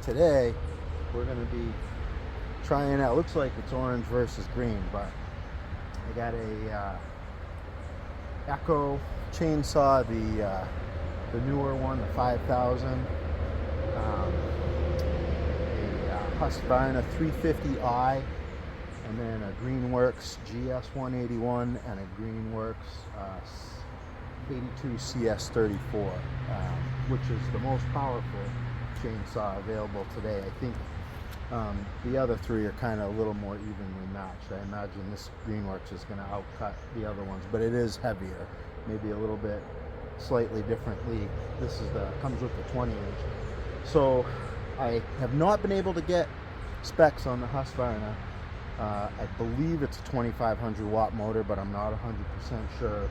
today we're going to be trying out, looks like it's orange versus green, but I got a Echo chainsaw, the newer one, the 5000, a Husqvarna 350i, and then a Greenworks GS181 and a Greenworks 82CS-34, which is the most powerful chainsaw available today. I think the other three are kind of a little more evenly matched. I imagine this Greenworks is going to outcut the other ones, but it is heavier, maybe a little bit slightly differently. This is comes with the 20-inch. So I have not been able to get specs on the Husqvarna. I believe it's a 2500 watt motor, but I'm not 100% sure,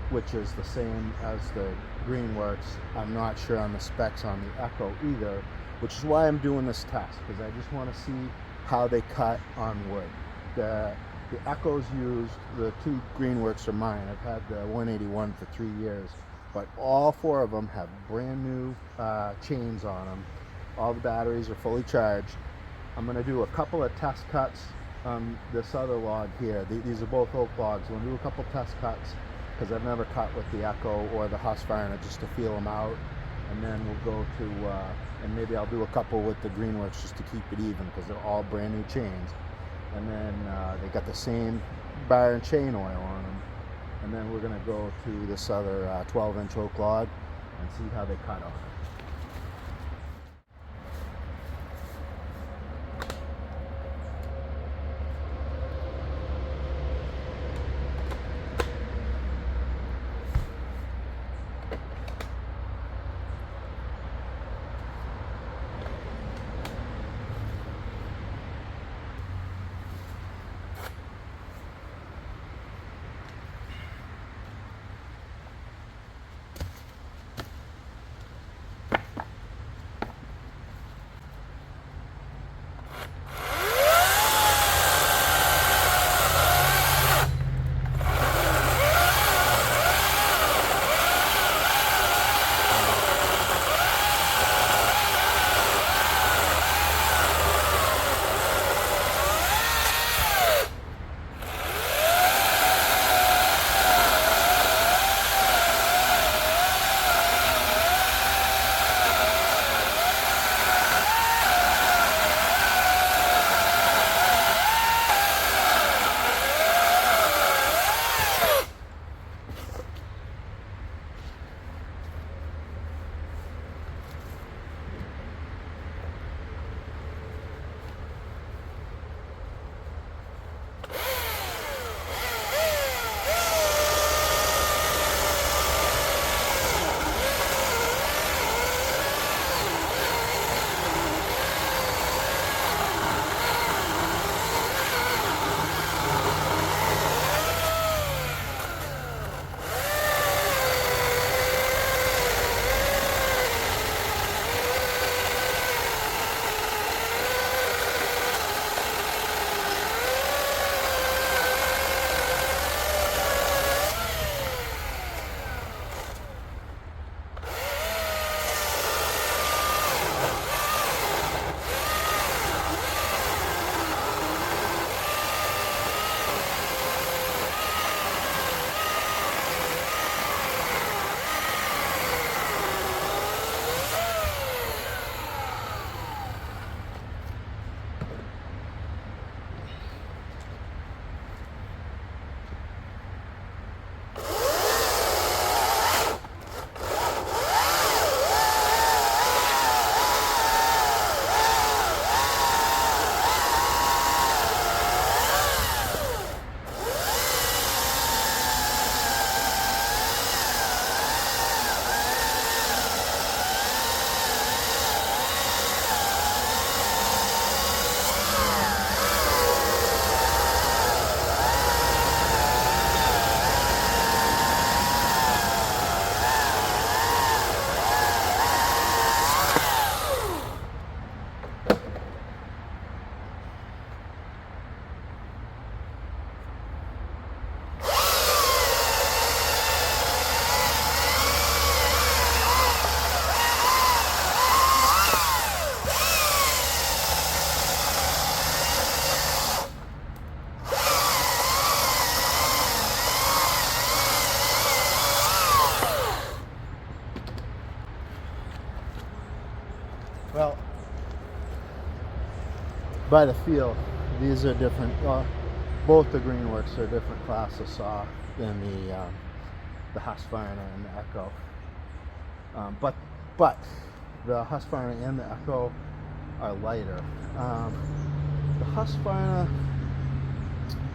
which is the same as the Greenworks. I'm not sure on the specs on the Echo either, which is why I'm doing this test, because I just want to see how they cut on wood. The Echo's used, the two Greenworks are mine. I've had the 181 for 3 years, but all four of them have brand new chains on them. All the batteries are fully charged. I'm going to do a couple of test cuts on this other log here. These are both oak logs. I'm going to do a couple test cuts because I've never cut with the Echo or the Husqvarna, just to feel them out. And then we'll go to, and maybe I'll do a couple with the Greenworks just to keep it even, because they're all brand new chains. And then they got the same bar and chain oil on them. And then we're going to go to this other 12-inch oak log and see how they cut on it. Well, by the feel, these are different. Both the Greenworks are a different class of saw than the Husqvarna and the Echo. But the Husqvarna and the Echo are lighter. The Husqvarna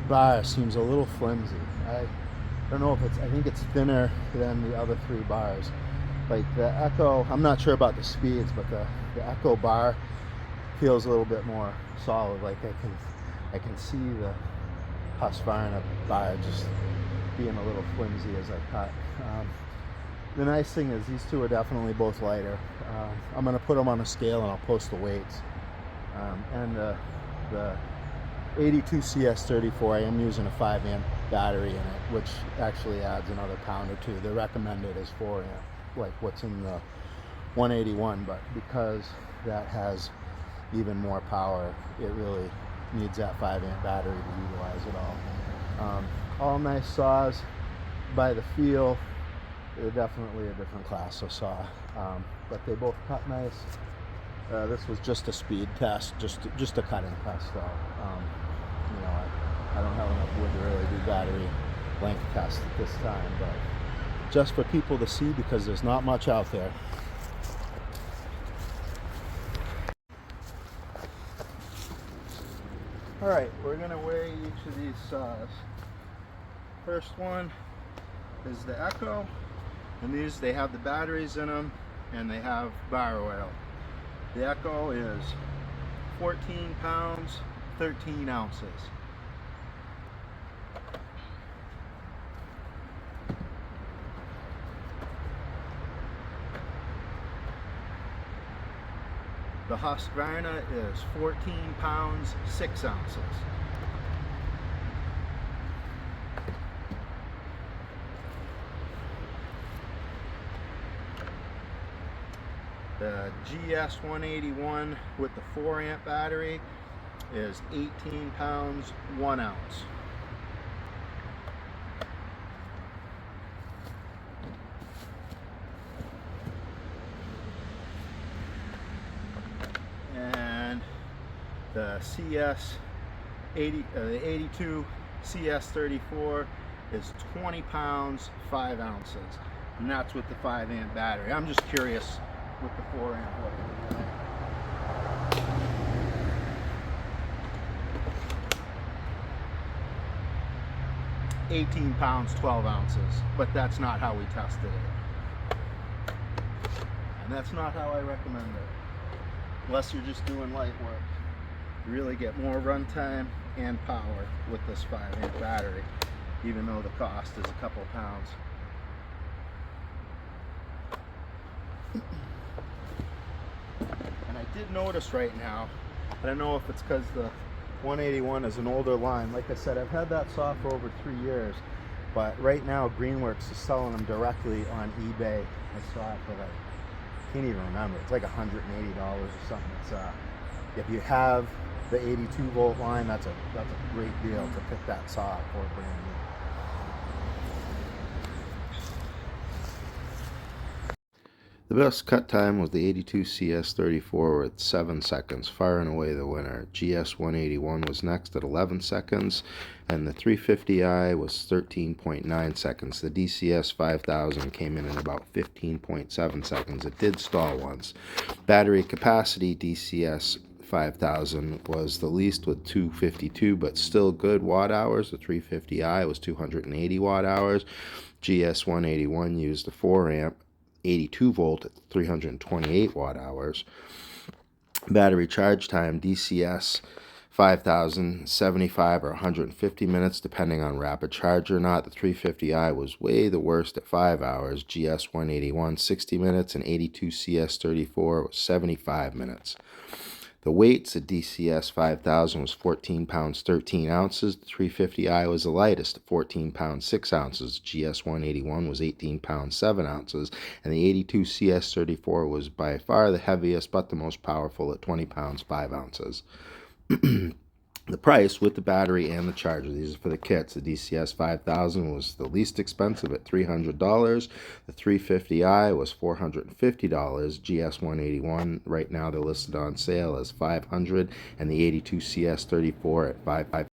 bar seems a little flimsy. I don't know if it's, I think it's thinner than the other three bars. Like the Echo, I'm not sure about the speeds, but the Echo bar feels a little bit more solid. Like I can see the Husqvarna bar just being a little flimsy as I cut. The nice thing is these two are definitely both lighter. I'm going to put them on a scale and I'll post the weights. And the 82 CS34, I am using a 5 amp battery in it, which actually adds another pound or two. The recommended is 4 amp, like what's in the 181, but because that has even more power, it really needs that 5 amp battery to utilize it all nice saws. By the feel, they're definitely a different class of saw, but they both cut nice. This was just a speed test, just a cutting test though. You know, I don't have enough wood to really do battery length tests at this time, but just for people to see, because there's not much out there. All right, we're gonna weigh each of these saws. First one is the Echo, and these, they have the batteries in them and they have bar oil. The Echo is 14 pounds, 13 ounces. The Husqvarna is 14 pounds, 6 ounces. The GS181 with the 4 amp battery is 18 pounds, 1 ounce. And the the 82 CS34 is 20 pounds, 5 ounces. And that's with the 5 amp battery. I'm just curious with the 4 amp what it is. 18 pounds, 12 ounces, but that's not how we tested it. And that's not how I recommend it. Unless you're just doing light work. You really get more runtime and power with this 5 amp battery, even though the cost is a couple pounds. And I did notice right now, I don't know if it's because the 181 is an older line. Like I said, I've had that saw for over 3 years, but right now Greenworks is selling them directly on eBay. I saw it for like, I can't even remember, it's like $180 or something. It's if you have the 82 volt line, that's a great deal to pick that saw up for brand new. The best cut time was the 82 CS34 with 7 seconds, far and away the winner. GS181 was next at 11 seconds, and the 350i was 13.9 seconds. The DCS-5000 came in at about 15.7 seconds. It did stall once. Battery capacity, DCS-5000 was the least with 252, but still good watt hours. The 350i was 280 watt hours. GS181 used a 4 amp 82 volt at 328 watt hours. Battery charge time, DCS 5000, 75 or 150 minutes depending on rapid charge or not. The 350i was way the worst at 5 hours. GS181 60 minutes, and 82 CS34 was 75 minutes. The weights at DCS 5000 was 14 pounds 13 ounces. The 350i was the lightest at 14 pounds 6 ounces. GS181 was 18 pounds 7 ounces. And the 82 CS34 was by far the heaviest but the most powerful at 20 pounds 5 ounces. The price with the battery and the charger, these are for the kits. The DCS-5000 was the least expensive at $300. The 350i was $450. GS181, right now they're listed on sale as $500, and the 82CS34 at $550.